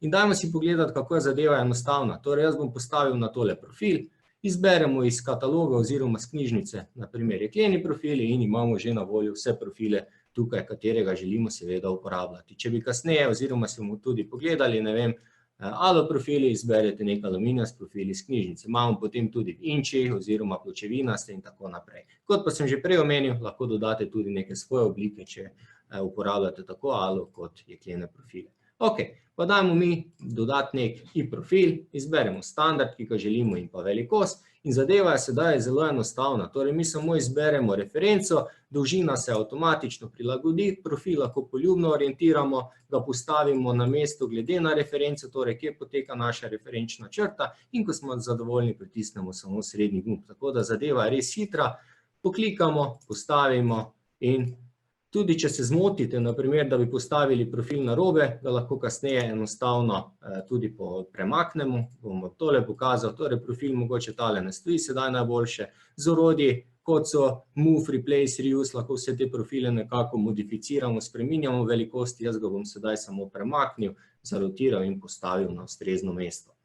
In dajmo si pogledati, kako je zadeva enostavna. Torej, jaz bom postavil na tole profil, izberemo iz kataloga oziroma z knjižnice, na primer jekleni profili in imamo že na voljo vse profile tukaj, katerega želimo seveda uporabljati. Če bi kasneje oziroma se bomo tudi pogledali, ne vem, alo profili, izberete nek aluminijast profil iz knjižnice. Imamo potem tudi inči oziroma pločevinaste in tako naprej. Kot pa sem že prej omenil, lahko dodate tudi neke svoje oblike, če uporabljate tako alo kot jeklene profile. Ok, pa dajmo mi dodati nek i-profil, izberemo standard, ki ga želimo in pa velikost in zadeva je sedaj zelo enostavna. Torej, mi samo izberemo referenco, dolžina se avtomatično prilagodi, profil lahko poljubno orientiramo, ga postavimo na mesto glede na referenco, torej kje poteka naša referenčna črta in ko smo zadovoljni, pritisnemo samo srednji gumb. Tako da zadeva je res hitra, poklikamo, postavimo in tudi če se zmotite, na primer, da bi postavili profil narobe, ga lahko kasneje enostavno tudi premaknemo. Bom tole pokazal, torej profil mogoče tale ne stoji sedaj najboljše. Z orodji, kot so Move, Replace, Reuse, lahko vse te profile nekako modificiramo, spreminjamo velikosti, jaz ga bom sedaj samo premaknil, zarotiral in postavil na ustrezno mesto.